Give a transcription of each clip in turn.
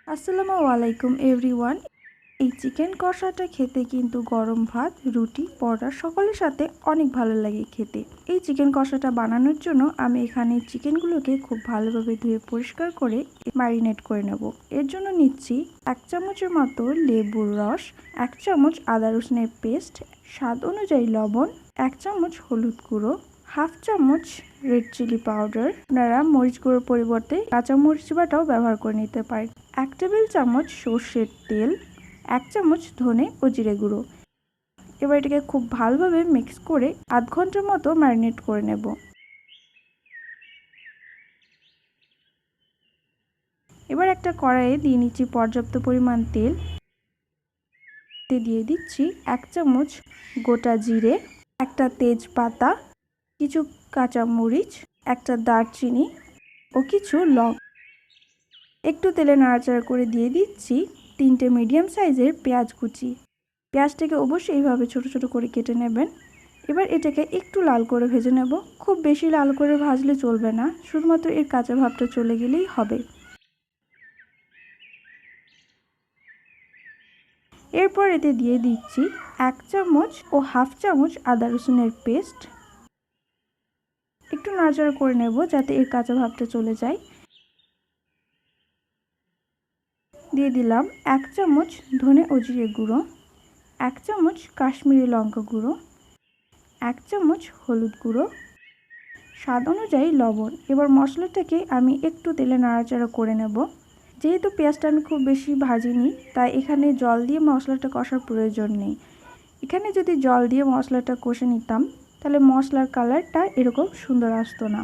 আসসালামু আলাইকুম এভরিওয়ান। এই চিকেন কষাটা খেতে কিন্তু গরম ভাত, রুটি, পরোটা সকলের সাথে অনেক ভালো লাগে খেতে। এই চিকেন কষাটা বানানোর জন্য আমি এখানে চিকেনগুলোকে খুব ভালোভাবে ধুয়ে পরিষ্কার করে ম্যারিনেট করে নেব। এর জন্য নিচ্ছি 1 চামচের মতো লেবুর রস, 1 চামচ আদা রসুনের পেস্ট, স্বাদ অনুযায়ী লবণ, 1 চামচ হলুদ গুঁড়ো, হাফ চামচ রেড চিলি পাউডার। আপনারা মরিচ গুঁড়োর পরিবর্তে কাঁচা মরিচ বাটাও ব্যবহার করে নিতে পারেন। 1 টেবিল চামচ সর্ষের তেল, 1 চামচ ধনে ও জিরে গুঁড়ো। এবার এটাকে খুব ভালোভাবে মিক্স করে আধ ঘন্টার মতো ম্যারিনেট করে নেব। এবার একটা কড়াইয়ে দিয়ে নিচ্ছি পর্যাপ্ত পরিমাণ তেল। দিয়ে দিচ্ছি 1 চামচ গোটা জিরে, একটা তেজপাতা, কিছু কাঁচা মরিচ, একটা দারচিনি ও কিছু লং। একটু তেলে নাড়াচাড়া করে দিয়ে দিচ্ছি 3টে মিডিয়াম সাইজের পেঁয়াজ কুচি। পেঁয়াজটাকে অবশ্যই এইভাবে ছোট ছোট করে কেটে নেবেন। এবার এটাকে একটু লাল করে ভেজে নেব। খুব বেশি লাল করে ভাজলে চলবে না, শুধুমাত্র এর কাঁচা ভাবটা চলে গেলেই হবে। এরপর এতে দিয়ে দিচ্ছি 1 চামচ ও হাফ চামচ আদা রসুনের পেস্ট। একটু নাড়াচাড়া করে নেব যাতে এর কাঁচা ভাবটা চলে যায়। দিয়ে দিলাম 1 চামচ ধনে ও জিরে গুঁড়ো, 1 চামচ কাশ্মীরি লঙ্কা গুঁড়ো, 1 চামচ হলুদ গুঁড়ো, স্বাদ অনুযায়ী লবণ। এবার মশলাটাকে আমি একটু তেলে নাড়াচাড়া করে নেব। যেহেতু পেঁয়াজটা আমি খুব বেশি ভাজিনি, তাই এখানে জল দিয়ে মশলাটা কষার প্রয়োজন নেই। এখানে যদি জল দিয়ে মশলাটা কষে নিতাম তাহলে মশলার কালারটা এরকম সুন্দর আসতো না।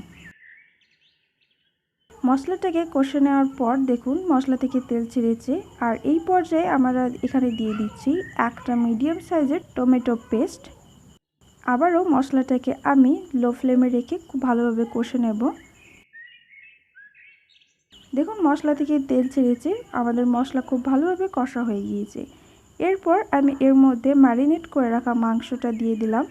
মশলাটাকে কষে নেওয়ার পর দেখুন মশলা থেকে তেল ছেড়েছে। আর এই পর্যায়ে আমরা এখানে দিয়ে দিচ্ছি একটা মিডিয়াম সাইজের টমেটো পেস্ট। আবারও মশলাটাকে আমি লো ফ্লেমে রেখে খুব ভালোভাবে কষে নেব। দেখুন মশলা থেকে তেল ছেড়েছে, আমাদের মশলা খুব ভালোভাবে কষা হয়ে গিয়েছে। এরপর আমি এর মধ্যে ম্যারিনেট করে রাখা মাংসটা দিয়ে দিলাম।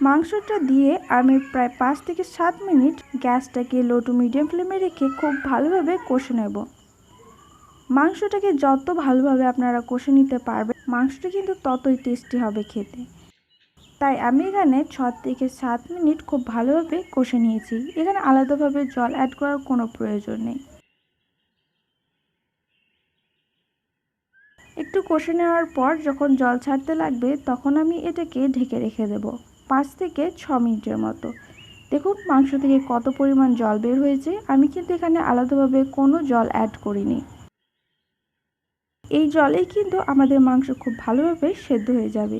মাংসটা দিয়ে আমি প্রায় 5 থেকে 7 মিনিট গ্যাসটাকে লো টু মিডিয়াম ফ্লেমে রেখে খুব ভালোভাবে কষে নেব। মাংসটাকে যত ভালোভাবে আপনারা কষে নিতে পারবেন, মাংসটা কিন্তু ততই টেস্টি হবে খেতে। তাই আমি এখানে 6 থেকে 7 মিনিট খুব ভালোভাবে কষে নিয়েছি। এখানে আলাদাভাবে জল অ্যাড করার কোনো প্রয়োজন নেই। একটু কষে নেওয়ার পর যখন জল ছাড়তে লাগবে তখন আমি এটাকে ঢেকে রেখে দেব 5 থেকে 6 মিনিটের মতো। দেখুন মাংস থেকে কত পরিমাণ জল বের হয়েছে। আমি কিন্তু এখানে আলাদাভাবে কোনো জল অ্যাড করিনি। এই জলেই কিন্তু আমাদের মাংস খুব ভালোভাবে সেদ্ধ হয়ে যাবে।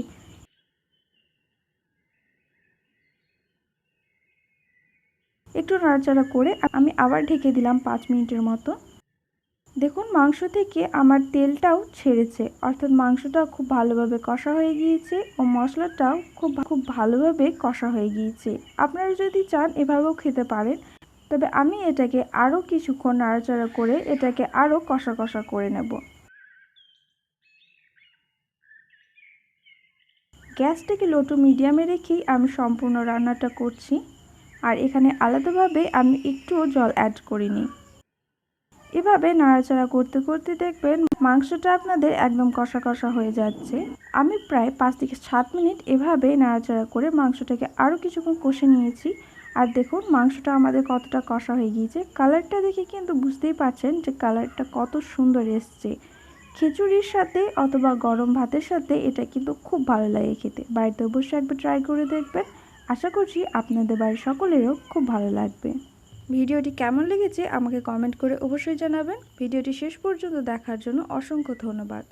একটু নাড়াচাড়া করে আমি আবার ঢেকে দিলাম 5 মিনিটের মতো। দেখুন মাংস থেকে আমার তেলটাও ছেড়েছে, অর্থাৎ মাংসটাও খুব ভালোভাবে কষা হয়ে গিয়েছে ও মশলাটাও খুব ভালোভাবে কষা হয়ে গিয়েছে। আপনারা যদি চান এভাবেও খেতে পারেন, তবে আমি এটাকে আরও কিছুক্ষণ নাড়াচাড়া করে এটাকে আরও কষা কষা করে নেব। গ্যাসটাকে লো টু মিডিয়ামে রেখেই আমি সম্পূর্ণ রান্নাটা করছি। আর এখানে আলাদাভাবে আমি একটুও জল অ্যাড করিনি। এভাবে নাড়াচাড়া করতে করতে দেখবেন মাংসটা আপনাদের একদম কষা কষা হয়ে যাচ্ছে। আমি প্রায় 5 থেকে 7 মিনিট এভাবে নাড়াচাড়া করে মাংসটাকে আরও কিছুক্ষণ কষে নিয়েছি। আর দেখুন মাংসটা আমাদের কতটা কষা হয়ে গিয়েছে। কালারটা দেখে কিন্তু বুঝতেই পারছেন যে কালারটা কত সুন্দর এসছে। খিচুড়ির সাথে অথবা গরম ভাতের সাথে এটা কিন্তু খুব ভালো লাগে খেতে। বাড়িতে অবশ্যই একবার ট্রাই করে দেখবেন। আশা করছি আপনাদের বাড়ির সকলেরও খুব ভালো লাগবে। ভিডিওটি কেমন লেগেছে আমাকে কমেন্ট করে অবশ্যই জানাবেন। ভিডিওটি শেষ পর্যন্ত দেখার জন্য অসংখ্য ধন্যবাদ।